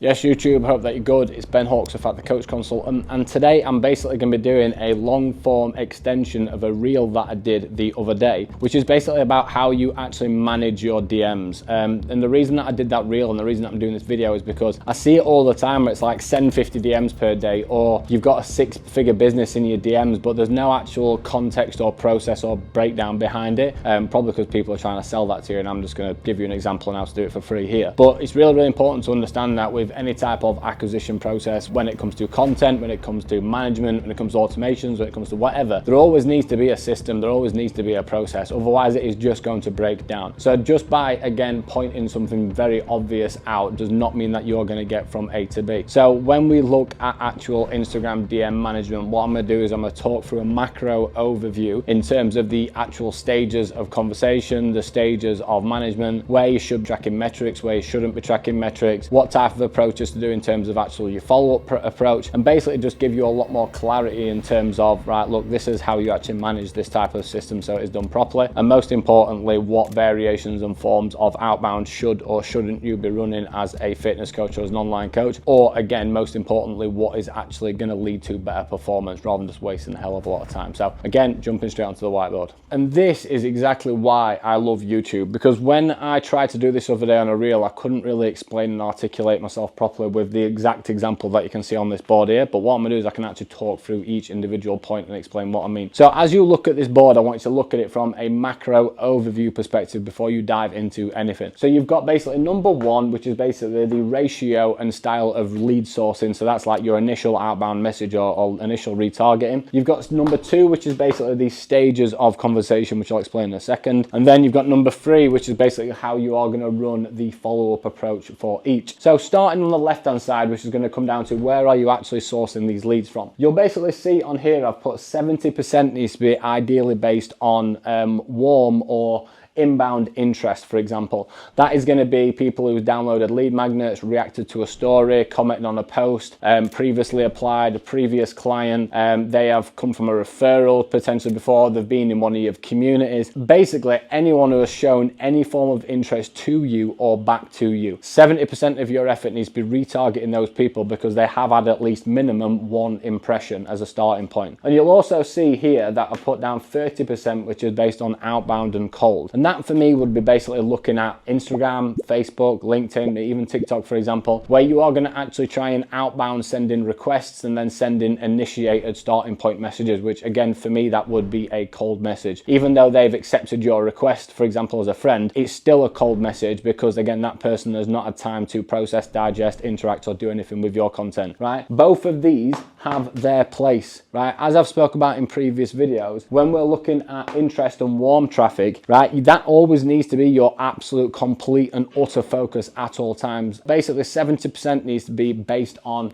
Yes, YouTube, hope that you're good. It's Ben Hawks, the Coach Consultant, and today I'm basically going to be doing a long form extension of a reel that I did the other day, which is basically about how you actually manage your DMs. And the reason that I did that reel and the reason that I'm doing this video is because I see it all the time where it's like send 50 DMs per day, or you've got a 6-figure business in your DMs, but there's no actual context or process or breakdown behind it, probably because people are trying to sell that to you, and I'm just going to give you an example on how to do it for free here. But it's really, really important to understand that with any type of acquisition process, when it comes to content, when it comes to management, when it comes to automations, when it comes to whatever, there always needs to be a system, there always needs to be a process, otherwise it is just going to break down. So just by, again, pointing something very obvious out does not mean that you're going to get from A to B. So when we look at actual Instagram DM management, what I'm going to do is I'm going to talk through a macro overview in terms of the actual stages of conversation, the stages of management, where you should be tracking metrics, where you shouldn't be tracking metrics, what type of approaches to do in terms of actually your follow-up approach, and basically just give you a lot more clarity in terms of, right, look, this is how you actually manage this type of system so it is done properly, and most importantly, what variations and forms of outbound should or shouldn't you be running as a fitness coach or as an online coach, or again, most importantly, what is actually going to lead to better performance rather than just wasting a hell of a lot of time. So again, jumping straight onto the whiteboard. And this is exactly why I love YouTube, because when I tried to do this other day on a reel, I couldn't really explain and articulate myself properly with the exact example that you can see on this board here, but what I'm going to do is I can actually talk through each individual point and explain what I mean. So as you look at this board, I want you to look at it from a macro overview perspective before you dive into anything. So you've got basically number one, which is basically the ratio and style of lead sourcing. So that's like your initial outbound message or initial retargeting. You've got number two, which is basically the stages of conversation, which I'll explain in a second. And then you've got number three, which is basically how you are going to run the follow-up approach for each. So starting on the left-hand side, which is going to come down to where are you actually sourcing these leads from. You'll basically see on here, I've put 70% needs to be ideally based on warm or inbound interest, for example. That is going to be people who downloaded lead magnets, reacted to a story, commented on a post, previously applied, a previous client, they have come from a referral potentially before, they've been in one of your communities. Basically, anyone who has shown any form of interest to you or back to you. 70% of your effort needs to be retargeting those people because they have had at least minimum one impression as a starting point. And you'll also see here that I put down 30%, which is based on outbound and cold. And that for me would be basically looking at Instagram, Facebook, LinkedIn, even TikTok, for example, where you are going to actually try and outbound send in requests and then send in initiated starting point messages, which again, for me, that would be a cold message. Even though they've accepted your request, for example, as a friend, it's still a cold message because again, that person has not had time to process, digest, interact, or do anything with your content, right? Both of these have their place, right? As I've spoke about in previous videos, when we're looking at interest and warm traffic, right, that always needs to be your absolute complete and utter focus at all times. Basically 70% needs to be based on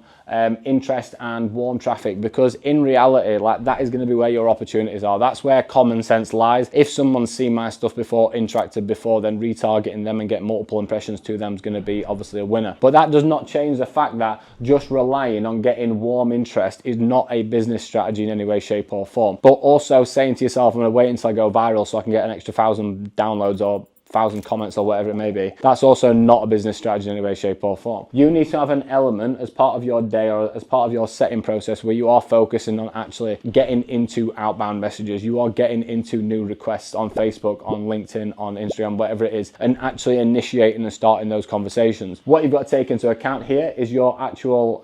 interest and warm traffic, because in reality, like, that is going to be where your opportunities are. That's where common sense lies. If someone's seen my stuff before, interacted before, then retargeting them and get multiple impressions to them is going to be obviously a winner. But that does not change the fact that just relying on getting warm interest is not a business strategy in any way, shape or form. But also saying to yourself, I'm going to wait until I go viral so I can get an extra 1,000 downloads or 1,000 comments or whatever it may be. That's also not a business strategy in any way, shape or form. You need to have an element as part of your day or as part of your setting process where you are focusing on actually getting into outbound messages. You are getting into new requests on Facebook, on LinkedIn, on Instagram, whatever it is, and actually initiating and starting those conversations. What you've got to take into account here is your actual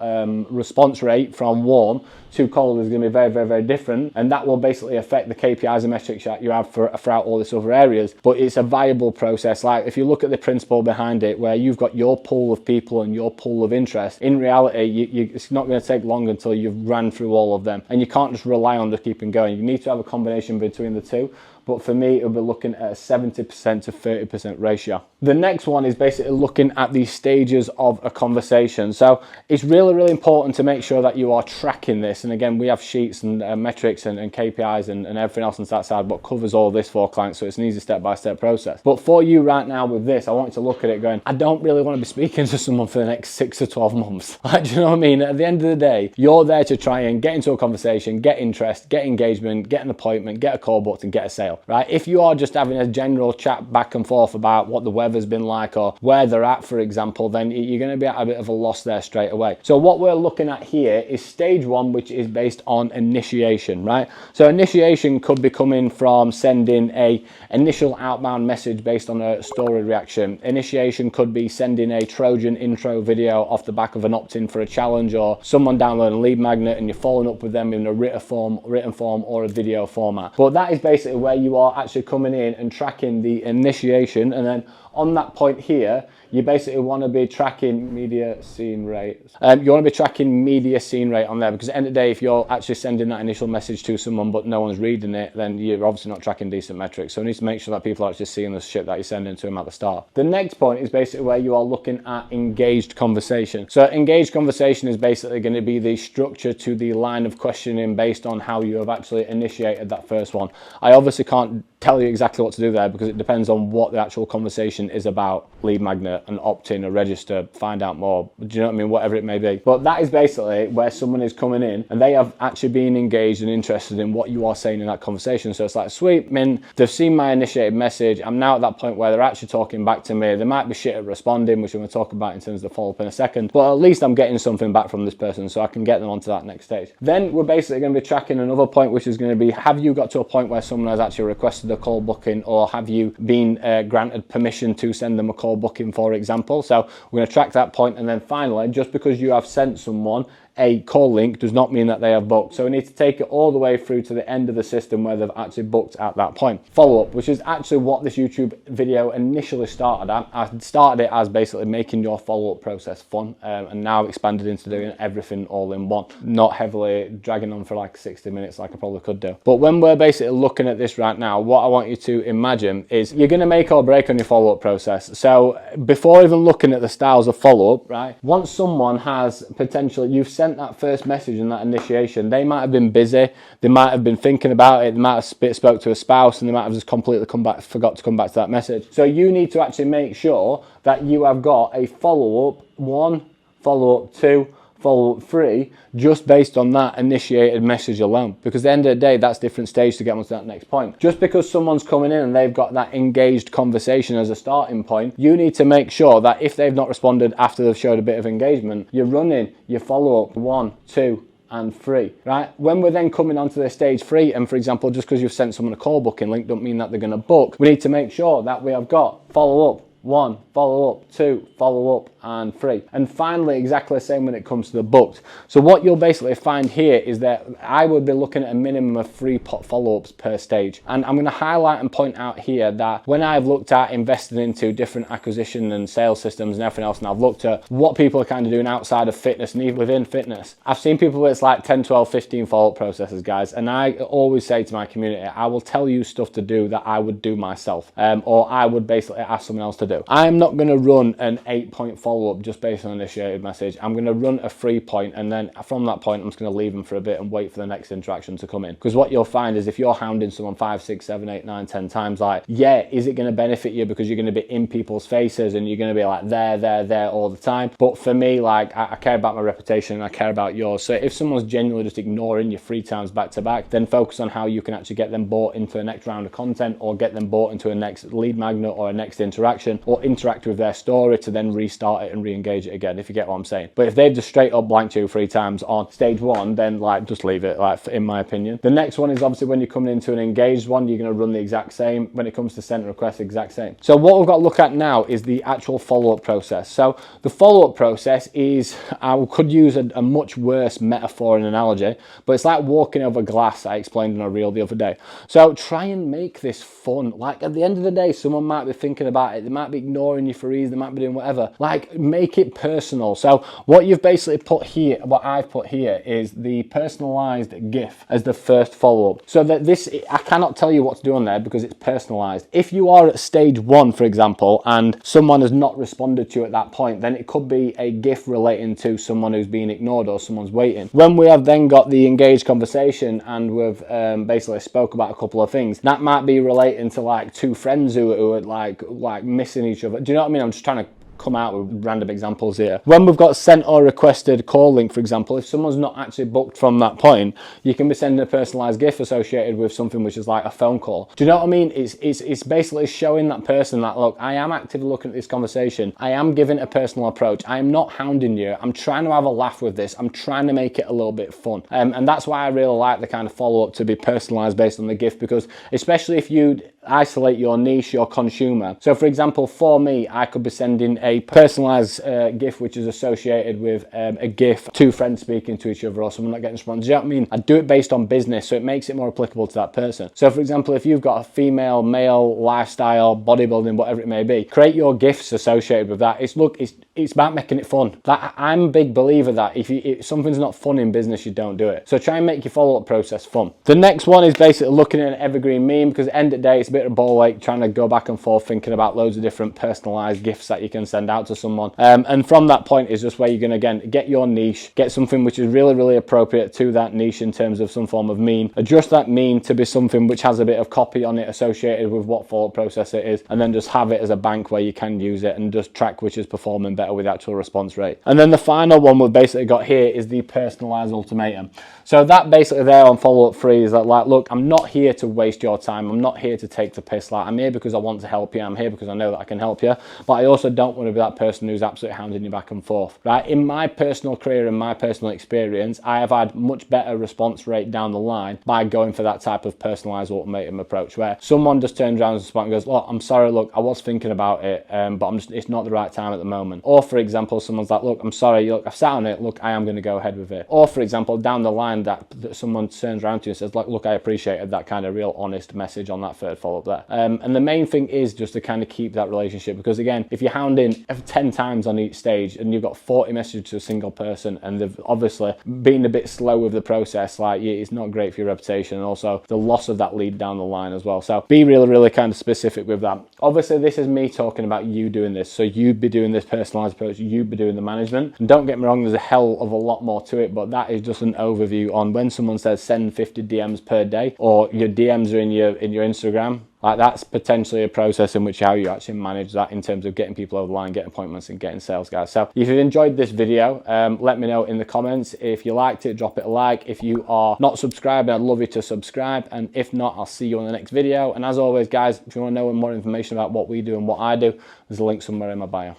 response rate from warm to cold is going to be very, very, very different, and that will basically affect the KPIs and metrics that you have throughout all these other areas. But it's a viable process. Like, if you look at the principle behind it, where you've got your pool of people and your pool of interest, in reality, it's not going to take long until you've ran through all of them, and you can't just rely on just keeping going. You need to have a combination between the two. But for me, it'll be looking at a 70% to 30% ratio. The next one is basically looking at the stages of a conversation. So it's really, really important to make sure that you are tracking this. And again, we have sheets and metrics and KPIs and everything else on that side, but covers all this for clients. So it's an easy step-by-step process. But for you right now with this, I want you to look at it going, I don't really want to be speaking to someone for the next 6 to 12 months. Like, do you know what I mean? At the end of the day, you're there to try and get into a conversation, get interest, get engagement, get an appointment, get a call booked and get a sale, right? If you are just having a general chat back and forth about what the weather weather's been like or where they're at, for example, then you're going to be at a bit of a loss there straight away. So what we're looking at here is stage one, which is based on initiation, right? So initiation could be coming from sending a initial outbound message based on a story reaction. Initiation could be sending a Trojan intro video off the back of an opt-in for a challenge, or someone downloading a lead magnet and you're following up with them in a written form or a video format. But that is basically where you are actually coming in and tracking the initiation, and then on that point here, you basically want to be tracking media scene rate. You want to be tracking media scene rate on there, because at the end of the day, if you're actually sending that initial message to someone but no one's reading it, then you're obviously not tracking decent metrics. So you need to make sure that people are actually seeing the shit that you're sending to them at the start. The next point is basically where you are looking at engaged conversation. So engaged conversation is basically going to be the structure to the line of questioning based on how you have actually initiated that first one. I obviously can't tell you exactly what to do there because it depends on what the actual conversation is about. Lead magnet, an opt-in, a register, find out more, do you know what I mean, whatever it may be. But that is basically where someone is coming in and they have actually been engaged and interested in what you are saying in that conversation. So it's like, sweet, they've seen my initiated message. I'm now at that point where they're actually talking back to me. They might be shit at responding, which I'm going to talk about in terms of the follow-up in a second, but at least I'm getting something back from this person so I can get them onto that next stage. Then we're basically going to be tracking another point, which is going to be, have you got to a point where someone has actually requested a call booking, or have you been granted permission to send them a call booking, for example? So we're going to track that point. And then finally, just because you have sent someone a call link does not mean that they have booked. So we need to take it all the way through to the end of the system where they've actually booked at that point. Follow-up, which is actually what this YouTube video initially started at. I started it as basically making your follow-up process fun, and now expanded into doing everything all in one, not heavily dragging on for like 60 minutes like I probably could do. But when we're basically looking at this right now, what I want you to imagine is you're going to make or break on your follow-up process. So before even looking at the styles of follow-up, right, once someone has potentially, you've sent that first message and that initiation, they might have been busy, they might have been thinking about it, they might have spoke to a spouse, and they might have just completely forgot to come back to that message. So you need to actually make sure that you have got a follow-up 1, follow-up 2, follow-up 3, just based on that initiated message alone. Because at the end of the day, that's different stage to get onto that next point. Just because someone's coming in and they've got that engaged conversation as a starting point, you need to make sure that if they've not responded after they've showed a bit of engagement, you're running your follow-up 1, 2, and 3, right? When we're then coming onto the stage 3, and for example, just because you've sent someone a call booking link don't mean that they're going to book. We need to make sure that we have got follow-up 1, follow-up 2, follow-up, and 3. And finally, exactly the same when it comes to the booked. So what you'll basically find here is that I would be looking at a minimum of 3 follow-ups per stage. And I'm going to highlight and point out here that when I've looked at investing into different acquisition and sales systems and everything else, and I've looked at what people are kind of doing outside of fitness and even within fitness, I've seen people where it's like 10, 12, 15 follow-up processes, guys. And I always say to my community, I will tell you stuff to do that I would do myself, or I would basically ask someone else to do. I'm not going to run an 8-point follow-up just based on initiated message. I'm going to run a 3-point, and then from that point, I'm just going to leave them for a bit and wait for the next interaction to come in. Because what you'll find is if you're hounding someone 5, 6, 7, 8, 9, 10 times, like, yeah, is it going to benefit you because you're going to be in people's faces and you're going to be like there all the time? But for me, like, I care about my reputation and I care about yours. So if someone's genuinely just ignoring you 3 times back to back, then focus on how you can actually get them bought into the next round of content, or get them bought into a next lead magnet or a next interaction, or interact with their story to then restart it and re-engage it again, if you get what I'm saying. But if they've just straight up blanked you 3 times on stage 1, then like just leave it, like, in my opinion. The next one is obviously when you're coming into an engaged one, you're going to run the exact same. When it comes to sent requests, exact same. So what we've got to look at now is the actual follow-up process. So the follow-up process is, I could use a much worse metaphor and analogy, but it's like walking over glass. I explained in a reel the other day. So try and make this fun. Like, at the end of the day, someone might be thinking about it, they might be ignoring you for ease, they might be doing whatever. Like, make it personal. So what you've basically put here, what I've put here, is the personalized GIF as the first follow-up. So that this, I cannot tell you what to do on there because it's personalized. If you are at stage 1, for example, and someone has not responded to you at that point, then it could be a GIF relating to someone who's being ignored or someone's waiting. When we have then got the engaged conversation and we've basically spoke about a couple of things, that might be relating to like 2 friends who are like missing each other. Do you know what I mean? I'm just trying to come out with random examples here. When we've got sent or requested call link, for example, if someone's not actually booked from that point, you can be sending a personalized GIF associated with something which is like a phone call. Do you know what I mean? It's basically showing that person that, look, I am actively looking at this conversation. I am giving a personal approach. I am not hounding you. I'm trying to have a laugh with this. I'm trying to make it a little bit fun. And that's why I really like the kind of follow-up to be personalized based on the GIF, because especially if you isolate your niche, your consumer. So for example, for me, I could be sending a personalized GIF which is associated with a GIF, two friends speaking to each other or someone not getting response. Do you know what I mean? I do it based on business, so it makes it more applicable to that person. So for example, if you've got a female, male, lifestyle, bodybuilding, whatever it may be, create your GIFs associated with that. It's about making it fun. I'm a big believer that if something's not fun in business, you don't do it. So try and make your follow-up process fun. The next one is basically looking at an evergreen meme, because at the end of the day, it's a bit of a ball ache trying to go back and forth thinking about loads of different personalized GIFs that you can send out to someone. And from that point is just where you're going to, again, get your niche, get something which is really, really appropriate to that niche in terms of some form of meme. Adjust that meme to be something which has a bit of copy on it associated with what follow-up process it is, and then just have it as a bank where you can use it and just track which is performing better with actual response rate. And then the final one we've basically got here is the personalized ultimatum. So that basically there on follow-up 3 is that, like, look, I'm not here to waste your time. I'm not here to take the piss. Like, I'm here because I want to help you. I'm here because I know that I can help you. But I also don't want to be that person who's absolutely hounding you back and forth, right? In my personal career and my personal experience, I have had much better response rate down the line by going for that type of personalized ultimatum approach, where someone just turns around and goes, look, I'm sorry, look, I was thinking about it, but it's not the right time at the moment. Or for example, someone's like, look, I'm sorry, look, I've sat on it, look, I am going to go ahead with it. Or for example, down the line that someone turns around to you and says, look, I appreciated that kind of real honest message on that third follow-up there. And the main thing is just to kind of keep that relationship, because again, if you're hounding 10 times on each stage and you've got 40 messages to a single person and they've obviously been a bit slow with the process, like, it's not great for your reputation, and also the loss of that lead down the line as well. So be really, really kind of specific with that. Obviously, this is me talking about you doing this, so you'd be doing this personalized approach, you'd be doing the management. And don't get me wrong, there's a hell of a lot more to it, but that is just an overview on when someone says send 50 DMs per day, or your DMs are in your Instagram. Like, that's potentially a process in which how you actually manage that in terms of getting people over the line, getting appointments and getting sales, guys. So if you've enjoyed this video, let me know in the comments. If you liked it, drop it a like. If you are not subscribed, I'd love you to subscribe. And if not, I'll see you on the next video. And as always, guys, if you want to know more information about what we do and what I do, there's a link somewhere in my bio.